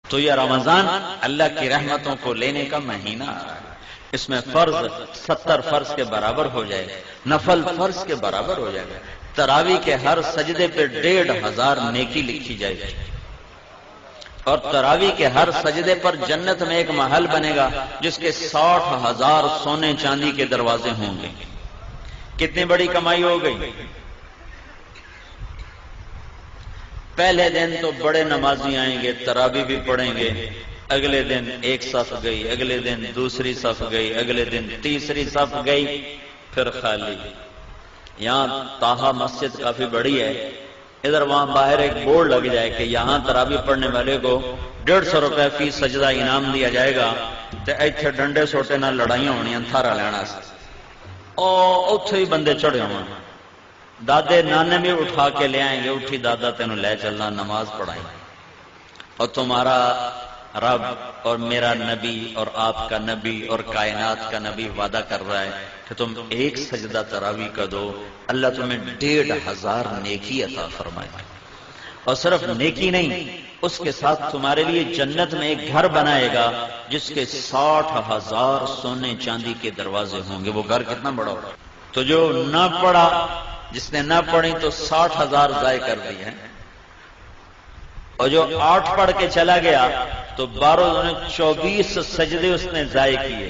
تو یہ رمضان اللہ کی رحمتوں کو لینے کا مہینہ آ رہا ہے، اس میں فرض 70 فرض کے برابر ہو جائے گا، نفل فرض کے برابر ہو جائے گا، تراویح کے ہر سجدے پہ 1500 نیکی لکھی جائے گی، اور تراویح کے ہر سجدے پر جنت میں ایک محل بنے گا جس کے 60,000 سونے چاندی کے دروازے ہوں گے۔ کتنی بڑی کمائی ہو گئی؟ پہلے دن تو بڑے نمازی آئیں گے، تراویح بھی پڑھیں گے، اگلے دن ایک صف گئی، اگلے دن دوسری صف گئی، اگلے دن تیسری صف گئی، پھر خالی۔ یہاں طاہا مسجد کافی بڑی ہے، ادھر وہاں باہر ایک بورڈ لگ جائے کہ یہاں تراویح پڑھنے والے کو 150 روپے فی سجدہ انعام دیا جائے گا، تے ایتھے ڈنڈے سوٹے نہ لڑائیاں ہونیاں تھارا لینا سے، اوتھے ہی بندے چڑھے ہوں، دادے نانے بھی اٹھا کے لے آئیں گے، اٹھی دادا تینوں لے چلنا نماز پڑھائیں، اور تمہارا رب اور میرا نبی اور آپ کا نبی اور کائنات کا نبی وعدہ کر رہا ہے کہ تم ایک سجدہ تراویح کا دو، اللہ تمہیں 1500 نیکی عطا فرمائے، اور صرف نیکی نہیں، اس کے ساتھ تمہارے لیے جنت میں ایک گھر بنائے گا جس کے 60,000 سونے چاندی کے دروازے ہوں گے۔ وہ گھر کتنا بڑا ہوگا؟ تو جو نہ پڑھا، جس نے نہ پڑھی تو 60,000 ضائع کر دی ہے، اور جو 8 پڑھ کے چلا گیا تو 24 سجدے اس نے ضائع کیے،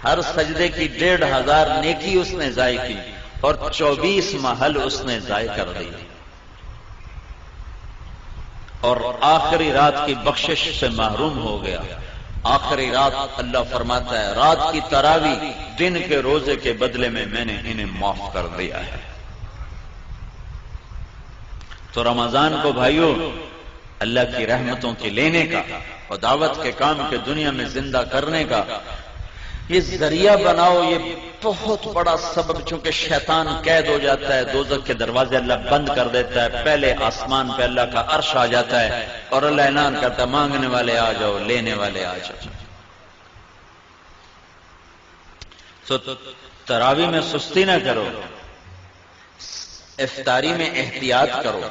ہر سجدے کی 1500 نیکی اس نے ضائع کی، اور 24 محل اس نے ضائع کر دی، اور آخری رات کی بخشش سے محروم ہو گیا۔ آخری رات اللہ فرماتا ہے رات کی تراویح دن کے روزے کے بدلے میں نے انہیں معاف کر دیا ہے۔ تو رمضان کو بھائیوں اللہ کی رحمتوں کے لینے کا اور دعوت کے کام کے دنیا میں زندہ کرنے کا یہ ذریعہ بناؤ۔ یہ بہت بڑا سبب، چونکہ شیطان قید ہو جاتا ہے، دوزخ کے دروازے اللہ بند کر دیتا ہے، پہلے آسمان پہ اللہ کا عرش آ جاتا ہے اور اللہ اعلان کرتا ہے مانگنے والے آ جاؤ، لینے والے آ جاؤ۔ تو تراویح میں سستی نہ کرو، افطاری میں احتیاط کرو۔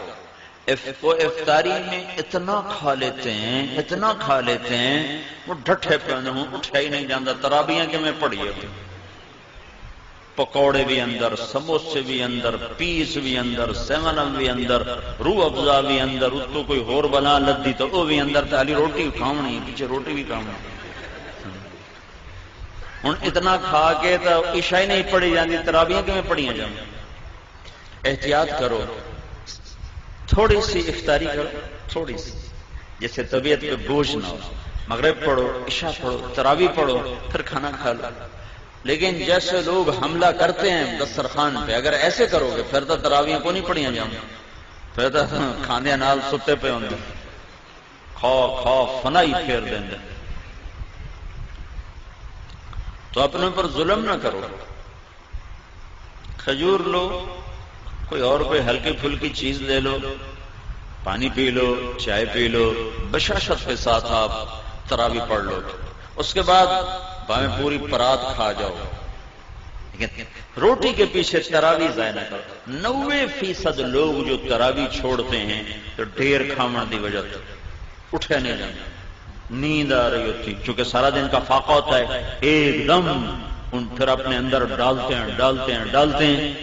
وہ افطاری میں اتنا کھا لیتے ہیں، اتنا کھا لیتے ہیں، وہ ڈھٹے پہ ہوں، اٹھا ہی نہیں جاتا۔ تراویح کہ میں پڑھیے، پکوڑے بھی اندر، سموسے بھی اندر، پیس بھی اندر، 7 اپ بھی اندر، روح افزا بھی اندر، اس کو کوئی ہور بنا لدی تو وہ بھی اندر، تالی روٹی کھاونی، پیچھے روٹی بھی کھاونی۔ ہوں اتنا کھا کے تو عشاء نہیں پڑھی جاتی، تراویح کہ میں پڑھیاں جاؤں۔ احتیاط کرو، تھوڑی سی افطاری کرو، تھوڑی سی، جیسے طبیعت پہ بوجھ نہ ہو۔ مغرب پڑھو، عشاء پڑھو، تراویح پڑھو، پھر کھانا کھا لو۔ لیکن جیسے لوگ حملہ کرتے ہیں دسترخوان پہ، اگر ایسے کرو گے پھر تو تراویح کو نہیں پڑھیاں جاؤں، پھر تو کھاندے نال ستے پہ ہوں گے، کھا فنائی پھیر دیں گے۔ تو اپنے پر ظلم نہ کرو، کھجور لو، کوئی اور کوئی ہلکی پھلکی چیز لے لو، پانی پی لو، چائے پی لو، بشاشت کے ساتھ آپ تراویح پڑھ لو۔ اس کے بعد بھاویں پوری پرات کھا جاؤ، لیکن روٹی کے پیچھے تراویح ضائع نہ کرو۔ 90% لوگ جو تراویح چھوڑتے ہیں تو ڈھیر کھاون دی وجہ سے اٹھے نہیں جاتے، نیند آ رہی ہوتی، چونکہ سارا دن کا فاقہ ہوتا ہے، ایک دم ان پھر اپنے اندر ڈالتے ہیں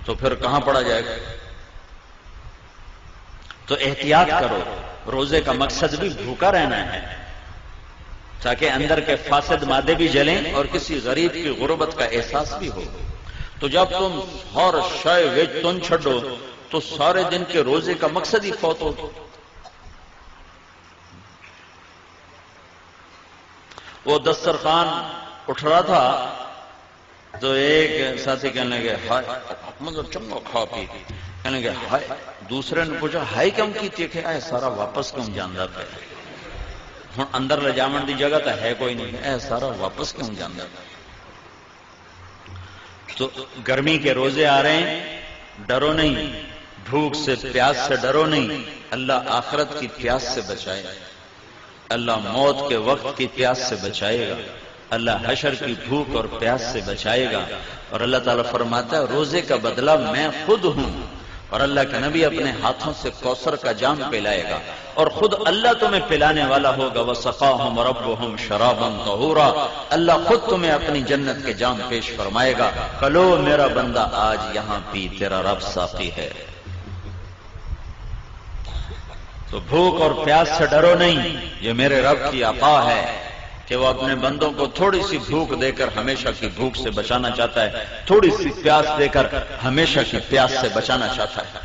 تو پھر کہاں پڑا جائے گا۔ تو احتیاط کرو، روزے کا مقصد بھی بھوکا رہنا ہے تاکہ اندر کے فاسد مادے بھی جلیں اور کسی غریب کی غربت کا احساس بھی ہو۔ تو جب تم ہر شے وچ تن چھڈو تو سارے دن کے روزے کا مقصد ہی فوت ہو۔ وہ دسترخوان اٹھ رہا تھا تو ایک ساتھی کہنے لگے ہائے، مطلب چنگا کھا پی، کہنے لگے ہائے، دوسرے نے پوچھا ہائے کیوں کی کہ اے سارا واپس کیوں جانا پہ، ہوں اندر لے جاون دی جگہ تو ہے کوئی نہیں، اے سارا واپس کیوں جانا پہ۔ تو گرمی کے روزے آ رہے ہیں، ڈرو نہیں، بھوک سے پیاس سے ڈرو نہیں، اللہ آخرت کی پیاس سے بچائے، اللہ موت کے وقت کی پیاس سے بچائے گا، اللہ حشر کی بھوک اور پیاس سے بچائے گا۔ اور اللہ تعالیٰ فرماتا ہے روزے کا بدلہ میں خود ہوں، اور اللہ کے نبی اپنے ہاتھوں سے کوثر کا جام پلائے گا، اور خود اللہ تمہیں پلانے والا ہوگا. وَسَقَاهُمْ رَبُّهُمْ شَرَابًا طَهُورًا. اللہ خود تمہیں اپنی جنت کے جام پیش فرمائے گا. کلو میرا بندہ آج یہاں پی، تیرا رب ساقی ہے. تو بھوک اور پیاس سے ڈرو نہیں، یہ میرے رب کی عطا ہے کہ وہ اپنے بندوں کو تھوڑی سی بھوک دے کر ہمیشہ کی بھوک سے بچانا چاہتا ہے، تھوڑی سی پیاس دے کر ہمیشہ کی پیاس سے بچانا چاہتا ہے.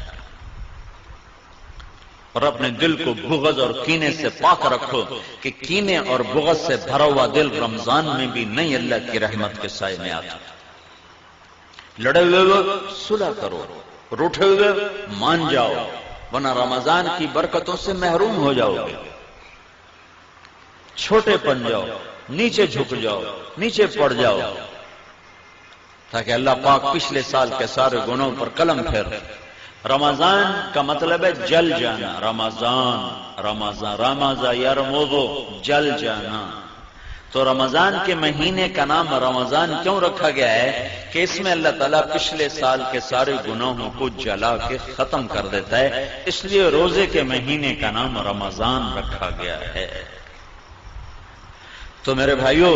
اور اپنے دل کو بغض اور کینے سے پاک رکھو کہ کینے اور بغض سے بھرا ہوا دل رمضان میں بھی نہیں اللہ کی رحمت کے سائے میں آتا. لڑے ہوئے صلح کرو، روٹھے ہوئے مان جاؤ، ورنہ رمضان کی برکتوں سے محروم ہو جاؤ گے. چھوٹے پن جاؤ، نیچے جھک جاؤ، نیچے پڑ جاؤ، تاکہ اللہ پاک پچھلے سال کے سارے گناہوں پر قلم پھیر. رمضان کا مطلب ہے جل جانا. رمضان یرمضو، جل جانا. تو رمضان کے مہینے کا نام رمضان کیوں رکھا گیا ہے کہ اس میں اللہ تعالیٰ پچھلے سال کے سارے گناہوں کو جلا کے ختم کر دیتا ہے، اس لیے روزے کے مہینے کا نام رمضان رکھا گیا ہے. تو میرے بھائیو،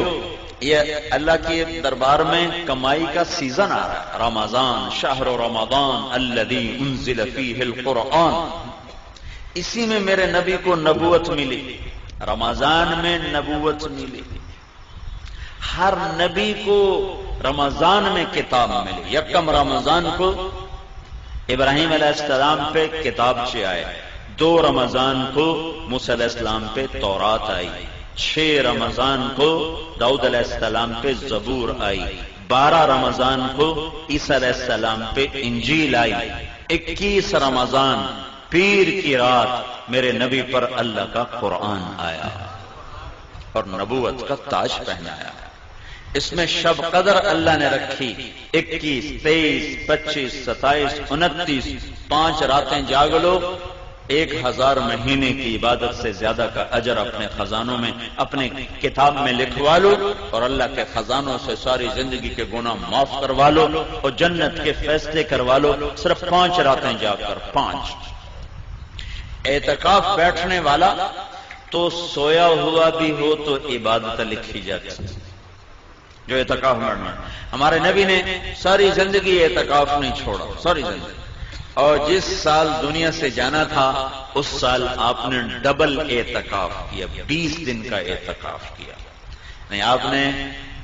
یہ اللہ کے دربار میں کمائی کا سیزن آ رہا ہے. رمضان شہر رمضان الذی انزل فیہ القرآن. اسی میں میرے نبی کو نبوت ملی، رمضان میں نبوت ملی. ہر نبی کو رمضان میں کتاب ملی. یکم رمضان کو ابراہیم علیہ السلام پہ کتابچے آئے، 2 رمضان کو موسیٰ علیہ السلام پہ تورات آئی، 6 رمضان کو داؤد علیہ السلام پہ زبور آئی، 12 رمضان کو عیسیٰ علیہ السلام پہ انجیل آئی، 21 رمضان پیر کی رات میرے نبی پر اللہ کا قرآن آیا اور نبوت کا تاج پہنایا. اس میں شب قدر اللہ نے رکھی 21، 23، 25، 27، 29، 5 راتیں جاگ لو، 1000 مہینے کی عبادت سے زیادہ کا اجر اپنے خزانوں میں، اپنے کتاب میں لکھوا لو، اور اللہ کے خزانوں سے ساری زندگی کے گناہ معاف کروا لو اور جنت کے فیصلے کروا لو، صرف 5 راتیں جاگ کر. 5 اعتکاف بیٹھنے والا تو سویا ہوا بھی ہو تو عبادت لکھی جاتی. جو اعتکاف میں ہمارے نبی نے ساری زندگی اعتکاف نہیں چھوڑا، ساری زندگی. اور جس سال دنیا سے جانا تھا اس سال آپ نے ڈبل اعتکاف کیا، 20 دن کا اعتکاف کیا. نہیں، آپ نے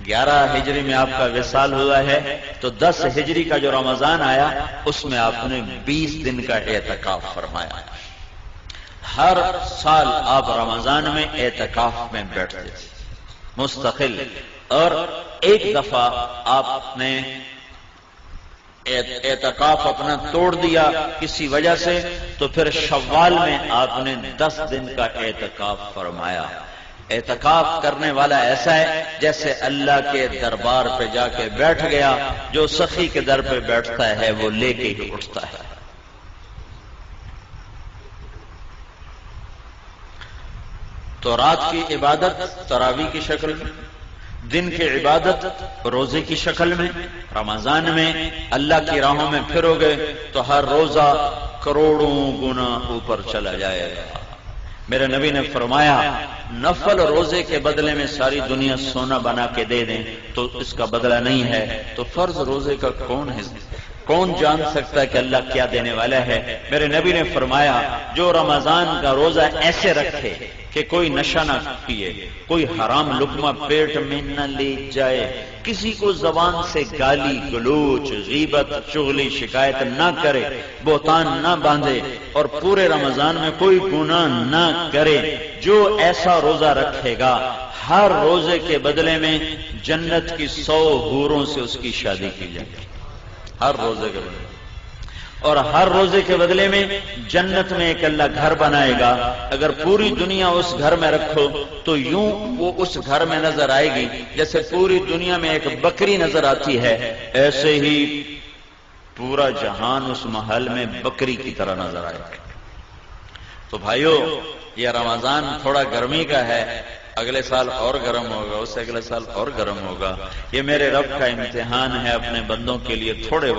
11 ہجری میں آپ کا وصال ہوا ہے تو 10 ہجری کا جو رمضان آیا اس میں آپ نے 20 دن کا اعتکاف فرمایا. ہر سال آپ رمضان میں اعتکاف میں بیٹھتے تھے مستقل، اور ایک دفعہ آپ نے اعتکاف اپنا توڑ دیا کسی وجہ سے، تو پھر شوال میں آپ نے 10 دن کا اعتکاف فرمایا. اعتکاف کرنے والا ایسا ہے جیسے اللہ کے دربار پہ جا کے بیٹھ گیا، جو سخی کے در پہ بیٹھتا ہے وہ لے کے ہی اٹھتا ہے. تو رات کی عبادت تراویح کی شکل میں، دن کی عبادت روزے کی شکل میں. رمضان میں اللہ کی راہوں میں پھرو گے تو ہر روزہ کروڑوں گنا اوپر چلا جائے گا. میرے نبی نے فرمایا نفل روزے کے بدلے میں ساری دنیا سونا بنا کے دے دیں تو اس کا بدلہ نہیں ہے، تو فرض روزے کا کون جان سکتا ہے کہ اللہ کیا دینے والا ہے. میرے نبی نے فرمایا جو رمضان کا روزہ ایسے رکھے کہ کوئی نشہ نہ پیے، کوئی حرام لقمہ پیٹ میں نہ لے جائے، کسی کو زبان سے گالی گلوچ غیبت چغلی شکایت نہ کرے، بہتان نہ باندھے، اور پورے رمضان میں کوئی گناہ نہ کرے، جو ایسا روزہ رکھے گا ہر روزے کے بدلے میں جنت کی 100 حوروں سے اس کی شادی کی جائے گی. ہر روزے کے بدلے، اور ہر روزے کے بدلے میں جنت میں ایک اللہ گھر بنائے گا. اگر پوری دنیا اس گھر میں رکھو تو یوں وہ اس گھر میں نظر آئے گی جیسے پوری دنیا میں ایک بکری نظر آتی ہے، ایسے ہی پورا جہان اس محل میں بکری کی طرح نظر آئے گا. تو بھائیو، یہ رمضان تھوڑا گرمی کا ہے. اگلے سال اور گرم ہوگا، اس سے اگلے سال اور گرم ہوگا۔ یہ میرے رب کا امتحان ہے اپنے بندوں کے لیے تھوڑے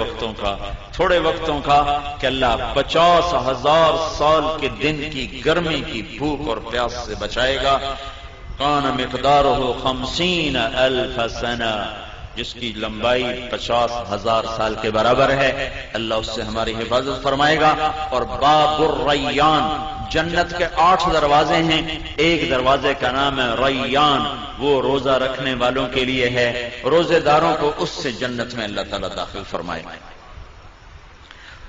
وقتوں کا کہ اللہ 50,000 سال کے دن کی گرمی کی بھوک اور پیاس سے بچائے گا۔ کان مقدارہ 50,000 سنہ، جس کی لمبائی 50,000 سال کے برابر ہے، اللہ اس سے ہماری حفاظت فرمائے گا۔ اور باب الریان، جنت کے 8 دروازے ہیں، ایک دروازے کا نام ہے ریان، وہ روزہ رکھنے والوں کے لیے ہے، روزے داروں کو اس سے جنت میں اللہ تعالیٰ داخل فرمائے۔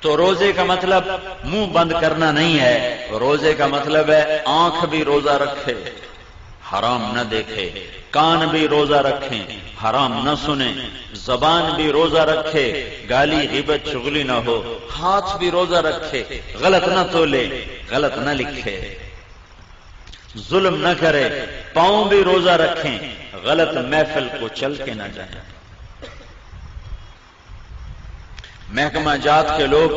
تو روزے کا مطلب منہ بند کرنا نہیں ہے، روزے کا مطلب ہے آنکھ بھی روزہ رکھے، حرام نہ دیکھے، کان بھی روزہ رکھیں، حرام نہ سنیں، زبان بھی روزہ رکھے، گالی غیبت چغلی نہ ہو، ہاتھ بھی روزہ رکھے، غلط نہ تولے، غلط نہ لکھے، ظلم نہ کرے، پاؤں بھی روزہ رکھیں، غلط محفل کو چل کے نہ جائیں۔ محکمہ جات کے لوگ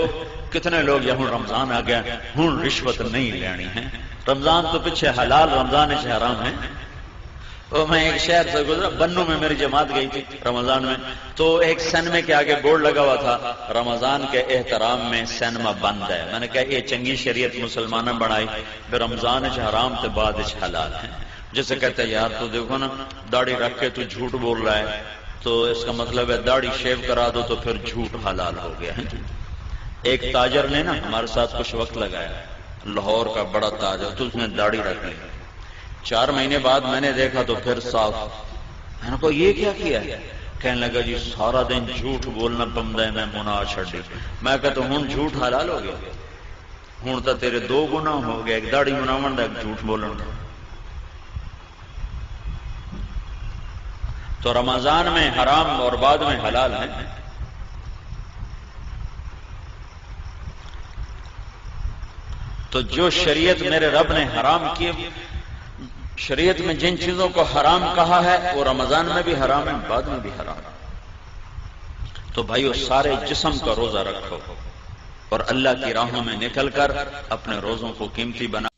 کتنے لوگ یہاں رمضان آ گیا ہوں رشوت نہیں لینی ہے، رمضان تو پیچھے حلال، رمضان سے حرام ہے۔ تو میں ایک شہر سے گزرا، بنو میں میری جماعت گئی تھی رمضان میں، تو ایک سینمے کے آگے بورڈ لگا ہوا تھا رمضان کے احترام میں سینما بند ہے۔ میں نے کہا یہ چنگی شریعت مسلمانوں بنائی، پھر رمضان سے حرام تو بعد حلال ہے۔ جسے کہتے ہیں یار تو دیکھو نا داڑھی رکھ کے تو جھوٹ بول رہا ہے، تو اس کا مطلب ہے داڑھی شیو کرا دو تو پھر جھوٹ حلال ہو گیا ہے۔ ایک تاجر نے نا ہمارے ساتھ کچھ وقت لگایا، لاہور کا بڑا تاجر، تو اس نے داڑھی رکھ لی، 4 مہینے بعد میں نے دیکھا تو پھر صاف۔ میں نے کہا یہ کیا کیا ہے؟ کہنے لگا جی سارا دن جھوٹ بولنا پمدا ہے، میں مناہ چھڈی۔ میں کہتا ہوں جھوٹ حلال ہو گیا، ہوں تو تیرے 2 گناہ ہو گئے، ایک داڑھی مناون دا، ایک جھوٹ بولن دا۔ تو رمضان میں حرام اور بعد میں حلال ہے۔ تو جو شریعت میرے رب نے حرام کی، شریعت میں جن چیزوں کو حرام کہا ہے وہ رمضان میں بھی حرام ہے، بعد میں بھی حرام ہے۔ تو بھائیو سارے جسم کا روزہ رکھو اور اللہ کی راہوں میں نکل کر اپنے روزوں کو قیمتی بنا